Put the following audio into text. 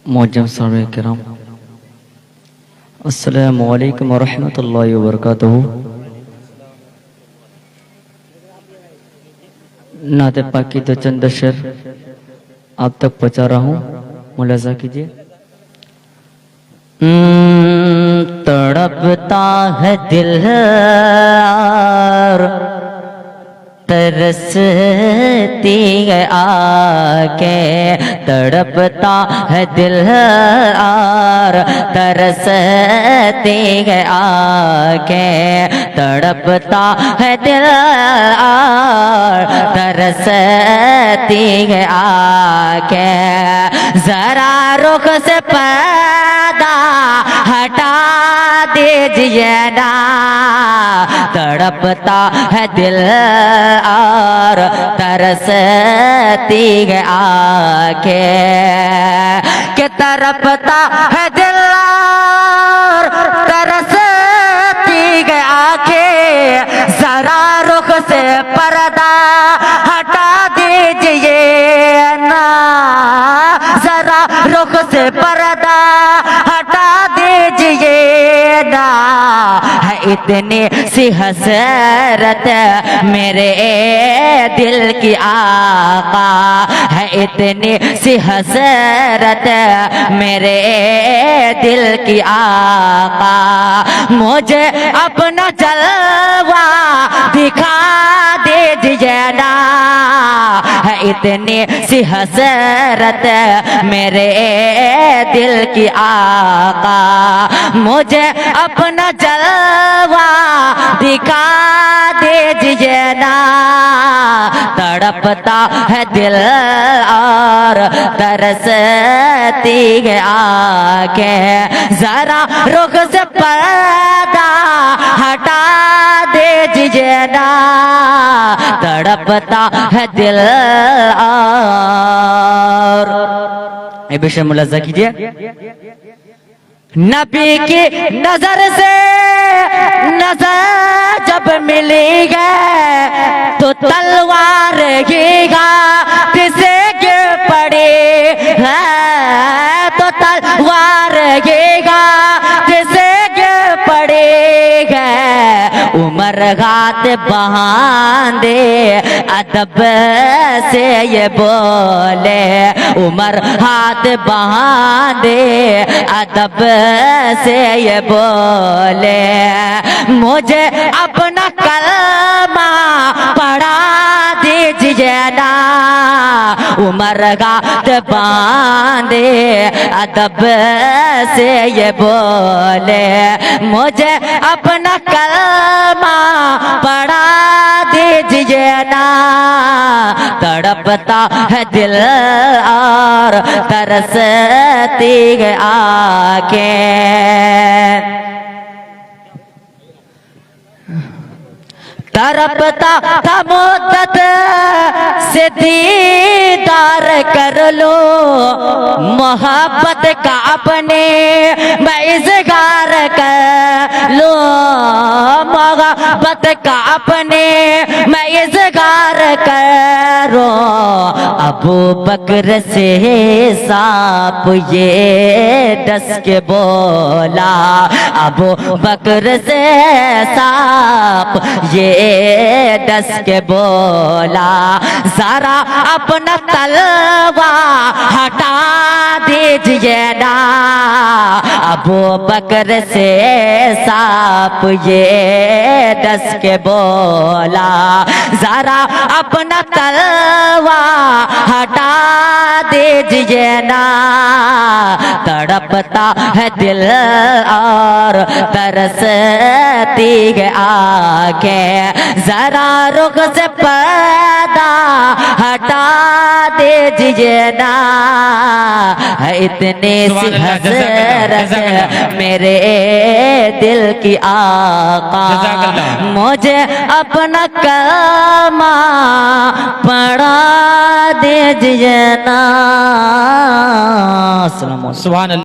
मोअज़्ज़म साहब किराम, अस्सलामु अलैकुम व रहमतुल्लाहि व बरकातुहू। नाते पाक की तो चंद शेर आप तक पहुंचा रहा हूँ, मुलाजा कीजिए। तड़पता है दिल और तरसती है आंखें, तड़पता है दिल और तरसती है आंखें, तड़पता है दिल और तरसती है आंखें। जरा रुख से पर्दा हटा दीजिए ना, तड़पता है दिल और तरसती है आंखें, कि तड़पता है दिल और तरसती है आंखें। जरा रुख से पर्दा हटा दीजिए ना, जरा रुख से पर्दा हटा दीजिए ना। है इतनी सी हसरत मेरे दिल की आका, है इतनी सी हसरत मेरे दिल की आका। मुझे अपना जलवा दिखा दीजिए ना, है इतनी सी हसरत मेरे दिल की आका। मुझे अपना जलवा दिखा दीजिए ना, तड़पता है दिल और तरसती है आंखें। जरा रुख से पर्दा हटा दीजिए ना, तड़पता है दिल और। ये विषय मुलाजा कीजिए। नबी की नजर से नजर जब मिली है तो तलवार गिरा किसे गिर पड़ी है, तो तलवार गिरा किसे गिर पड़ी है। उमर हाथ बहांदे अदब से ये बोले, उमर हाथ बहांदे अदब से ये बोले। मुझे अपना कलमा पढ़ा दीजिए ना, उमर हाथ बांधे अदब से ये बोले। मुझे अपना कलमा पढ़ा दीजिए ना, तड़पता है दिल और तरसती है आंखें। तड़पता था मुद्दत से दीदार कर लो, मोहब्बत का अपने मैं इज़हार कर लो, मोहब्बत का अपने मैं इज़हार करो। अबू बकर से सांप ये डस के बोला, अबू बकर से सांप ये डस के बोला। जरा अपना तलवा हटा दीजिए ना, अबू बकर से सांप ये डस के बोला। जरा अपना तलवा हटा दीजिए ना, तड़पता है दिल और तरसती है आंखें। जरा रुख से पर्दा हटा दीजिए ना, है इतनी सी हसरत मेरे दिल की आका। मुझे अपना कलमा पढ़ा दीजिए ना। सुभान अल्लाह।